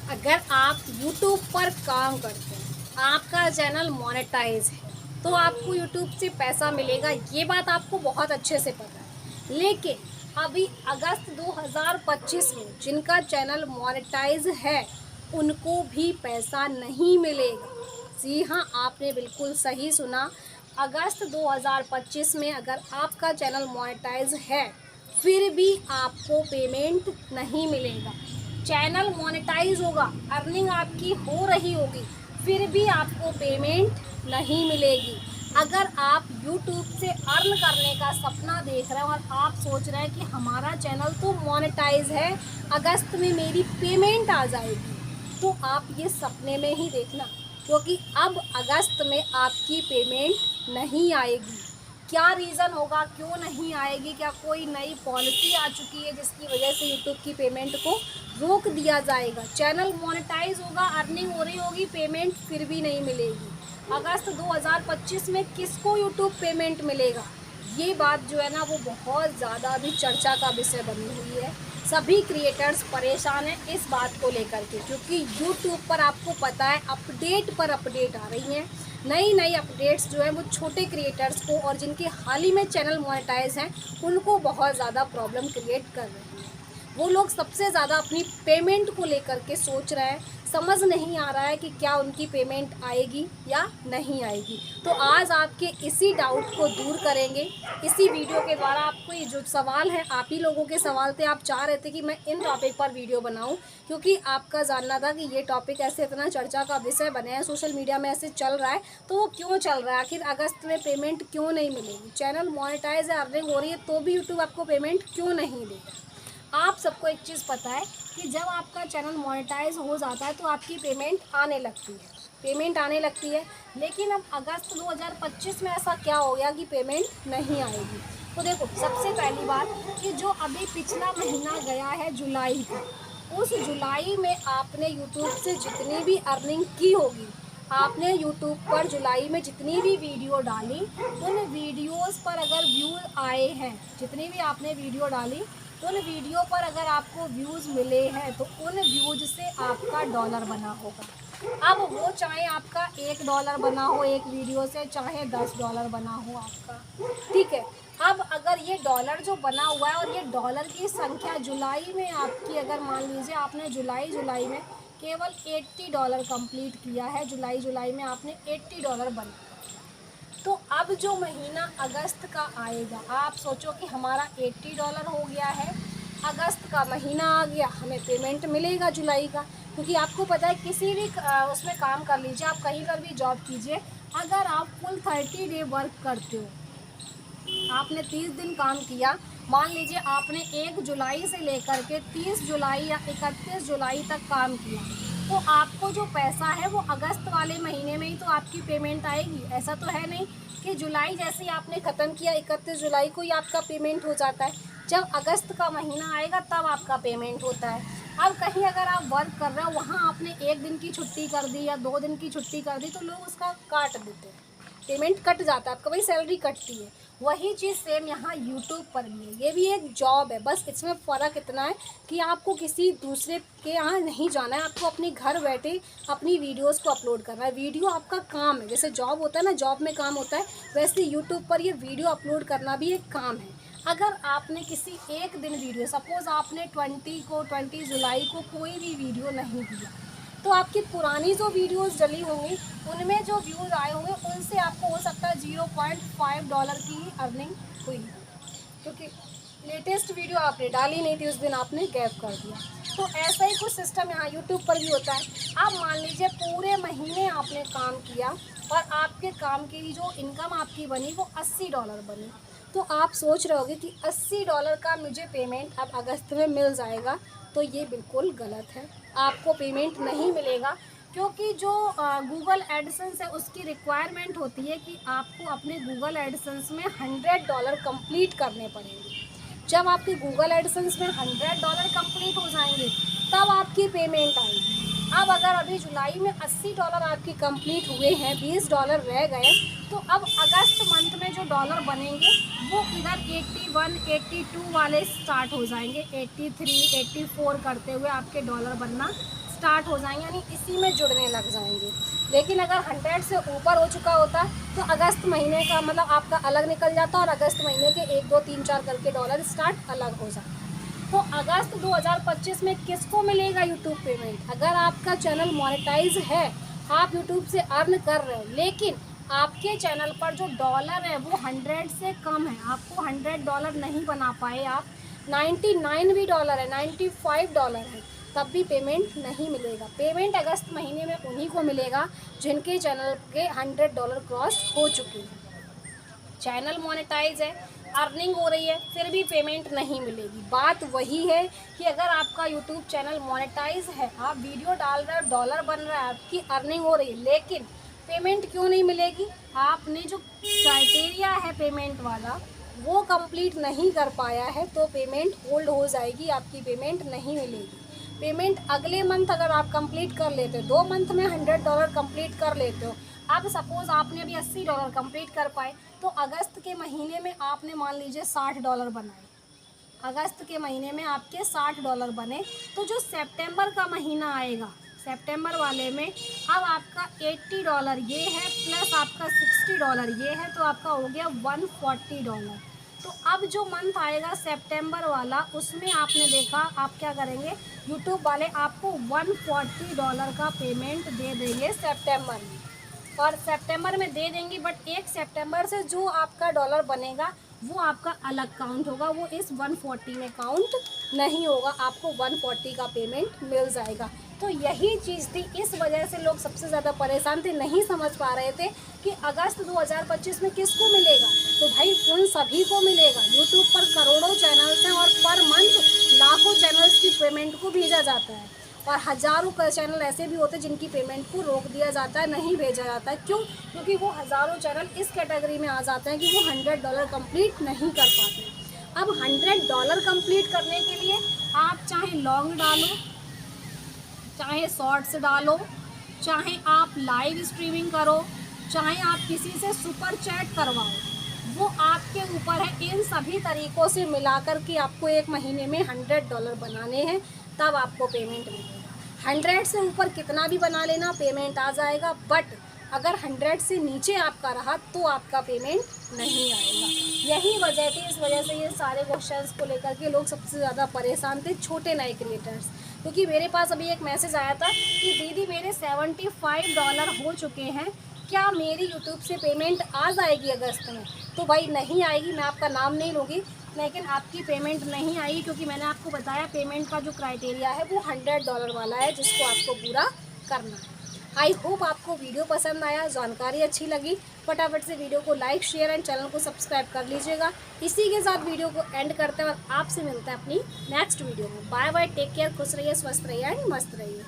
अगर आप YouTube पर काम करते हैं, आपका चैनल मोनेटाइज है, तो आपको YouTube से पैसा मिलेगा, ये बात आपको बहुत अच्छे से पता है। लेकिन अभी अगस्त 2025 में जिनका चैनल मोनेटाइज है, उनको भी पैसा नहीं मिलेगा। जी हाँ, आपने बिल्कुल सही सुना। अगस्त 2025 में अगर आपका चैनल मोनेटाइज है, फिर भी आपको पेमेंट नहीं मिलेगा। चैनल मोनेटाइज होगा, अर्निंग आपकी हो रही होगी, फिर भी आपको पेमेंट नहीं मिलेगी। अगर आप YouTube से अर्न करने का सपना देख रहे हैं और आप सोच रहे हैं कि हमारा चैनल तो मोनेटाइज है, अगस्त में मेरी पेमेंट आ जाएगी, तो आप ये सपने में ही देखना, क्योंकि अब अगस्त में आपकी पेमेंट नहीं आएगी। क्या रीज़न होगा, क्यों नहीं आएगी? क्या कोई नई पॉलिसी आ चुकी है जिसकी वजह से यूट्यूब की पेमेंट को रोक दिया जाएगा? चैनल मोनेटाइज होगा, अर्निंग हो रही होगी, पेमेंट फिर भी नहीं मिलेगी। अगस्त 2025 में किसको यूट्यूब पेमेंट मिलेगा? ये बात जो है ना, वो बहुत ज़्यादा अभी चर्चा का विषय बनी हुई है। सभी क्रिएटर्स परेशान हैं इस बात को लेकर के, क्योंकि यूट्यूब पर आपको पता है अपडेट पर अपडेट आ रही हैं। नई नई अपडेट्स जो है वो छोटे क्रिएटर्स को और जिनके हाल ही में चैनल मोनेटाइज हैं, उनको बहुत ज़्यादा प्रॉब्लम क्रिएट कर रही हैं। वो लोग सबसे ज़्यादा अपनी पेमेंट को लेकर के सोच रहे हैं, समझ नहीं आ रहा है कि क्या उनकी पेमेंट आएगी या नहीं आएगी। तो आज आपके इसी डाउट को दूर करेंगे इसी वीडियो के द्वारा। आपको ये जो सवाल है, आप ही लोगों के सवाल थे, आप चाह रहे थे कि मैं इन टॉपिक पर वीडियो बनाऊं, क्योंकि आपका जानना था कि ये टॉपिक ऐसे इतना चर्चा का विषय बने हैं, सोशल मीडिया में ऐसे चल रहा है, तो वो क्यों चल रहा है? आखिर अगस्त में पेमेंट क्यों नहीं मिलेगी? चैनल मोनेटाइज है, अर्निंग हो रही है, तो भी यूट्यूब आपको पेमेंट क्यों नहीं देगा? आप सबको एक चीज़ पता है कि जब आपका चैनल मोनेटाइज हो जाता है तो आपकी पेमेंट आने लगती है। लेकिन अब अगस्त 2025 में ऐसा क्या हो गया कि पेमेंट नहीं आएगी? तो देखो, सबसे पहली बात कि जो अभी पिछला महीना गया है जुलाई का, उस जुलाई में आपने यूट्यूब से जितनी भी अर्निंग की होगी, आपने यूट्यूब पर जुलाई में जितनी भी वीडियो डाली, उन वीडियोस पर अगर व्यूज़ आए हैं, जितनी भी आपने वीडियो डाली, उन वीडियो पर अगर आपको व्यूज़ मिले हैं, तो उन व्यूज़ से आपका डॉलर बना होगा। अब वो चाहे आपका $1 बना हो एक वीडियो से, चाहे $10 बना हो आपका, ठीक है। अब अगर ये डॉलर जो बना हुआ है और ये डॉलर की संख्या जुलाई में आपकी, अगर मान लीजिए आपने जुलाई में केवल $80 कंप्लीट किया है, जुलाई में आपने $80 बना, तो अब जो महीना अगस्त का आएगा, आप सोचो कि हमारा $80 हो गया है, अगस्त का महीना आ गया, हमें पेमेंट मिलेगा जुलाई का। क्योंकि आपको पता है, किसी भी उसमें काम कर लीजिए, आप कहीं पर भी जॉब कीजिए, अगर आप फुल 30 डे वर्क करते हो, आपने 30 दिन काम किया, मान लीजिए आपने 1 जुलाई से लेकर के 30 जुलाई या 31 जुलाई तक काम किया, तो आपको जो पैसा है वो अगस्त वाले महीने में ही तो आपकी पेमेंट आएगी। ऐसा तो है नहीं कि जुलाई जैसे ही आपने ख़त्म किया 31 जुलाई को ही आपका पेमेंट हो जाता है। जब अगस्त का महीना आएगा तब आपका पेमेंट होता है। अब कहीं अगर आप वर्क कर रहे हो, वहाँ आपने 1 दिन की छुट्टी कर दी या 2 दिन की छुट्टी कर दी, तो लोग उसका काट देते हैं, पेमेंट कट जाता है, आपका वही सैलरी कटती है। वही चीज़ सेम यहाँ यूट्यूब पर भी है, ये भी एक जॉब है, बस इसमें फ़र्क इतना है कि आपको किसी दूसरे के यहाँ नहीं जाना है, आपको अपने घर बैठे अपनी वीडियोस को अपलोड करना है। वीडियो आपका काम है, जैसे जॉब होता है ना, जॉब में काम होता है, वैसे यूट्यूब पर ये वीडियो अपलोड करना भी एक काम है। अगर आपने किसी एक दिन वीडियो, सपोज़ आपने 20 जुलाई को कोई भी वीडियो नहीं दिया, तो आपकी पुरानी जो वीडियोस डली होंगी, उनमें जो व्यूज़ आए होंगे, उनसे आपको हो सकता है $0.5 की ही अर्निंग हुई, क्योंकि लेटेस्ट वीडियो आपने डाली नहीं थी, उस दिन आपने गैप कर दिया। तो ऐसा ही कुछ सिस्टम यहाँ यूट्यूब पर भी होता है। आप मान लीजिए पूरे महीने आपने काम किया और आपके काम की जो इनकम आपकी बनी वो $80 बनी, तो आप सोच रहे होगे कि $80 का मुझे पेमेंट अब अगस्त में मिल जाएगा, तो ये बिल्कुल गलत है। आपको पेमेंट नहीं मिलेगा, क्योंकि जो गूगल एडसेंस है उसकी रिक्वायरमेंट होती है कि आपको अपने गूगल एडसेंस में $100 कंप्लीट करने पड़ेंगे। जब आपके गूगल एडसेंस में $100 कंप्लीट हो जाएंगे, तब आपकी पेमेंट आएगी। अब अगर अभी जुलाई में $80 आपकी कंप्लीट हुए हैं, $20 रह गए, तो अब अगस्त मंथ में जो डॉलर बनेंगे वो इधर 81, 82 वाले स्टार्ट हो जाएंगे, 83, 84 करते हुए आपके डॉलर बनना स्टार्ट हो जाएंगे, यानी इसी में जुड़ने लग जाएंगे। लेकिन अगर 100 से ऊपर हो चुका होता तो अगस्त महीने का मतलब आपका अलग निकल जाता और अगस्त महीने के 1 2 3 4 करके डॉलर स्टार्ट अलग हो जाता। तो अगस्त 2025 में किसको मिलेगा यूट्यूब पेमेंट? अगर आपका चैनल मोनेटाइज है, आप यूट्यूब से अर्न कर रहे हैं, लेकिन आपके चैनल पर जो डॉलर है वो 100 से कम है, आपको $100 नहीं बना पाए आप, 99 भी डॉलर है, 95 डॉलर है, तब भी पेमेंट नहीं मिलेगा। पेमेंट अगस्त महीने में उन्हीं को मिलेगा जिनके चैनल के $100 क्रॉस हो चुके हैं। चैनल मोनेटाइज है, अर्निंग हो रही है, फिर भी पेमेंट नहीं मिलेगी। बात वही है कि अगर आपका यूट्यूब चैनल मोनेटाइज है, आप वीडियो डाल रहे हो, डॉलर बन रहा है, आपकी अर्निंग हो रही है, लेकिन पेमेंट क्यों नहीं मिलेगी? आपने जो क्राइटेरिया है पेमेंट वाला वो कंप्लीट नहीं कर पाया है, तो पेमेंट होल्ड हो जाएगी, आपकी पेमेंट नहीं मिलेगी। पेमेंट अगले मंथ अगर आप कंप्लीट कर लेते हो, 2 मंथ में $100 कंप्लीट कर लेते हो, अब सपोज़ आपने अभी $80 कंप्लीट कर पाए, तो अगस्त के महीने में आपने मान लीजिए $60 बनाए, अगस्त के महीने में आपके $60 बने, तो जो सितंबर का महीना आएगा, सितंबर वाले में अब आपका $80 ये है प्लस आपका $60 ये है, तो आपका हो गया $140। तो अब जो मंथ आएगा सितंबर वाला, उसमें आपने देखा आप क्या करेंगे, यूट्यूब वाले आपको $140 का पेमेंट दे देंगे सितंबर में, और सितंबर में दे देंगे, बट 1 सितंबर से जो आपका डॉलर बनेगा वो आपका अलग काउंट होगा, वो इस 140 में काउंट नहीं होगा, आपको 140 का पेमेंट मिल जाएगा। तो यही चीज़ थी, इस वजह से लोग सबसे ज़्यादा परेशान थे, नहीं समझ पा रहे थे कि अगस्त 2025 में किसको मिलेगा। तो भाई उन सभी को मिलेगा। यूट्यूब पर करोड़ों चैनल्स हैं और पर मंथ लाखों चैनल्स की पेमेंट को भेजा जाता है, और हज़ारों का चैनल ऐसे भी होते हैं जिनकी पेमेंट को रोक दिया जाता है, नहीं भेजा जाता है। क्यों? क्योंकि वो हज़ारों चैनल इस कैटेगरी में आ जाते हैं कि वो $100 कंप्लीट नहीं कर पाते। अब $100 कंप्लीट करने के लिए आप चाहे लॉन्ग डालो, चाहे शॉर्ट्स डालो, चाहे आप लाइव स्ट्रीमिंग करो, चाहे आप किसी से सुपर चैट करवाओ, वो आपके ऊपर है। इन सभी तरीक़ों से मिलाकर के आपको एक महीने में $100 बनाने हैं, तब आपको पेमेंट मिलेगा। 100 से ऊपर कितना भी बना लेना, पेमेंट आ जाएगा, बट अगर 100 से नीचे आपका रहा तो आपका पेमेंट नहीं आएगा। यही वजह थी, इस वजह से ये सारे क्वेश्चंस को लेकर के लोग सबसे ज़्यादा परेशान थे, छोटे नए क्रिएटर्स। क्योंकि मेरे पास अभी एक मैसेज आया था कि दीदी मेरे $75 हो चुके हैं, क्या मेरी यूट्यूब से पेमेंट आ जाएगी अगस्त में? तो भाई नहीं आएगी, मैं आपका नाम नहीं लूँगी, लेकिन आपकी पेमेंट नहीं आई, क्योंकि मैंने आपको बताया पेमेंट का जो क्राइटेरिया है वो $100 वाला है, जिसको आपको पूरा करना है। आई होप आपको वीडियो पसंद आया, जानकारी अच्छी लगी। फटाफट से वीडियो को लाइक, शेयर एंड चैनल को सब्सक्राइब कर लीजिएगा। इसी के साथ वीडियो को एंड करते हैं और आपसे मिलते हैं अपनी नेक्स्ट वीडियो में। बाय बाय, टेक केयर, खुश रहिए, स्वस्थ रहिए एंड मस्त रहिए।